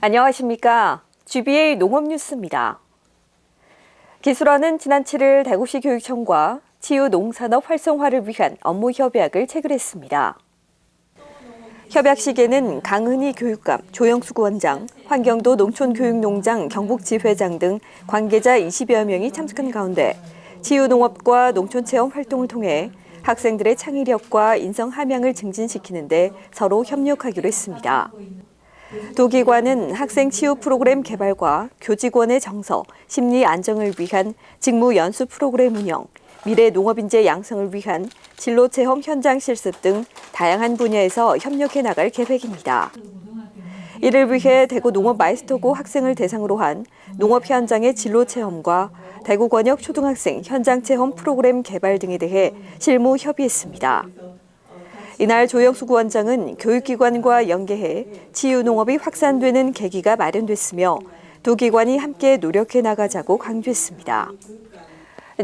안녕하십니까. GBA 농업뉴스입니다. 기술원은 지난 7일 대구시 교육청과 치유 농산업 활성화를 위한 업무 협약을 체결했습니다. 협약식에는 강은희 교육감, 조영숙 원장, 환경도 농촌교육농장 경북지회장 등 관계자 20여 명이 참석한 가운데 치유 농업과 농촌체험 활동을 통해 학생들의 창의력과 인성 함양을 증진시키는 데 서로 협력하기로 했습니다. 두 기관은 학생 치유 프로그램 개발과 교직원의 정서, 심리 안정을 위한 직무 연수 프로그램 운영, 미래 농업인재 양성을 위한 진로 체험 현장 실습 등 다양한 분야에서 협력해 나갈 계획입니다. 이를 위해 대구 농업 마이스터고 학생을 대상으로 한 농업 현장의 진로 체험과 대구 권역 초등학생 현장 체험 프로그램 개발 등에 대해 실무 협의했습니다. 이날 조영숙 원장은 교육기관과 연계해 치유 농업이 확산되는 계기가 마련됐으며 두 기관이 함께 노력해 나가자고 강조했습니다.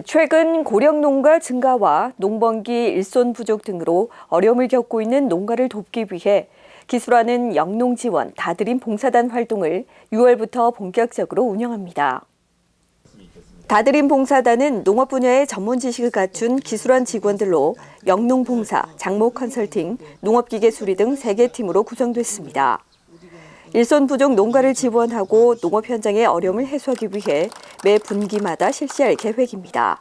최근 고령 농가 증가와 농번기 일손 부족 등으로 어려움을 겪고 있는 농가를 돕기 위해 기술원은 영농 지원 다드림 봉사단 활동을 6월부터 본격적으로 운영합니다. 다드림 봉사단은 농업 분야의 전문 지식을 갖춘 기술원 직원들로 영농봉사, 장모 컨설팅, 농업기계 수리 등 3개 팀으로 구성됐습니다. 일손 부족 농가를 지원하고 농업 현장의 어려움을 해소하기 위해 매 분기마다 실시할 계획입니다.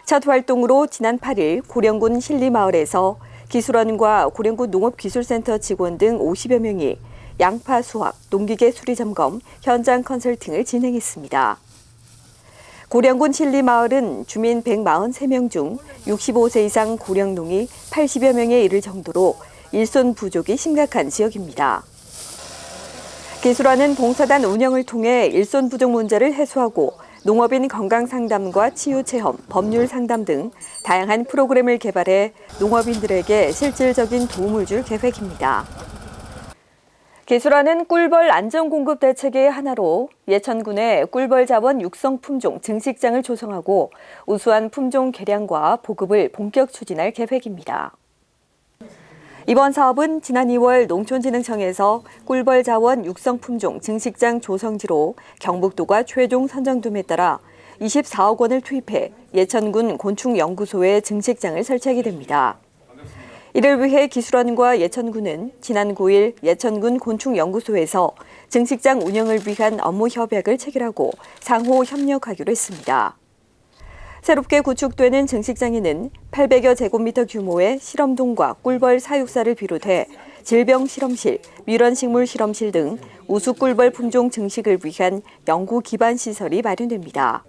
첫 활동으로 지난 8일 고령군 신리마을에서 기술원과 고령군 농업기술센터 직원 등 50여 명이 양파 수확, 농기계 수리 점검, 현장 컨설팅을 진행했습니다. 고령군 신리마을은 주민 143명 중 65세 이상 고령농이 80여 명에 이를 정도로 일손 부족이 심각한 지역입니다. 기술원은 봉사단 운영을 통해 일손 부족 문제를 해소하고 농업인 건강 상담과 치유 체험, 법률 상담 등 다양한 프로그램을 개발해 농업인들에게 실질적인 도움을 줄 계획입니다. 기술원은 꿀벌 안전 공급 대책의 하나로 예천군에 꿀벌 자원 육성 품종 증식장을 조성하고 우수한 품종 개량과 보급을 본격 추진할 계획입니다. 이번 사업은 지난 2월 농촌진흥청에서 꿀벌 자원 육성 품종 증식장 조성지로 경북도가 최종 선정됨에 따라 24억 원을 투입해 예천군 곤충연구소에 증식장을 설치하게 됩니다. 이를 위해 기술원과 예천군은 지난 9일 예천군 곤충연구소에서 증식장 운영을 위한 업무 협약을 체결하고 상호 협력하기로 했습니다. 새롭게 구축되는 증식장에는 800여 제곱미터 규모의 실험동과 꿀벌 사육사를 비롯해 질병 실험실, 밀원식물 실험실 등 우수 꿀벌 품종 증식을 위한 연구 기반 시설이 마련됩니다.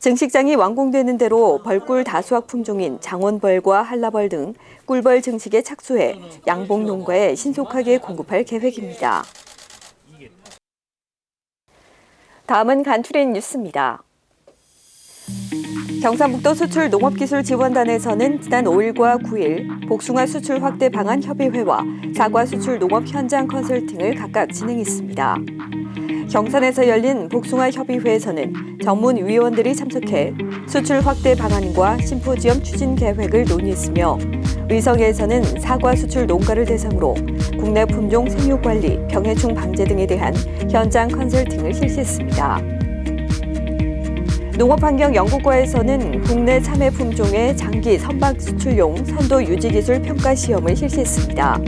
증식장이 완공되는 대로 벌꿀 다수학 품종인 장원벌과 한라벌 등 꿀벌 증식에 착수해 양봉 농가에 신속하게 공급할 계획입니다. 다음은 간추린 뉴스입니다. 경상북도 수출농업기술지원단에서는 지난 5일과 9일 복숭아 수출 확대 방안 협의회와 사과 수출 농업 현장 컨설팅을 각각 진행했습니다. 경산에서 열린 복숭아 협의회에서는 전문위원들이 참석해 수출 확대 방안과 심포지엄 추진 계획을 논의했으며 의성에서는 사과 수출 농가를 대상으로 국내 품종 생육 관리, 병해충 방제 등에 대한 현장 컨설팅을 실시했습니다. 농업환경연구과에서는 국내 참외 품종의 장기 선박 수출용 선도 유지 기술 평가 시험을 실시했습니다.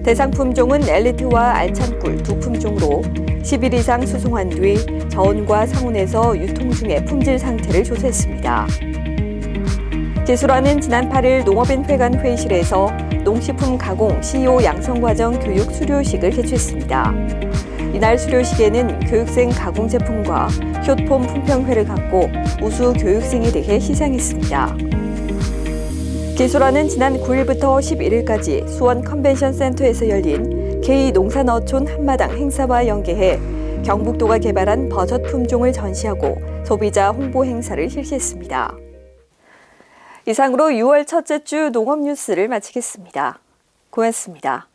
대상 품종은 엘리트와 알참꿀 두 품종으로 10일 이상 수송한 뒤 저온과 상온에서 유통 중의 품질 상태를 조사했습니다. 기술원은 지난 8일 농업인회관 회의실에서 농식품 가공 CEO 양성과정 교육 수료식을 개최했습니다. 이날 수료식에는 교육생 가공 제품과 효폼 품평회를 갖고 우수 교육생에 대해 시상했습니다. 기술원은 지난 9일부터 11일까지 수원 컨벤션 센터에서 열린 K농산어촌 한마당 행사와 연계해 경북도가 개발한 버섯 품종을 전시하고 소비자 홍보 행사를 실시했습니다. 이상으로 6월 첫째 주 농업 뉴스를 마치겠습니다. 고맙습니다.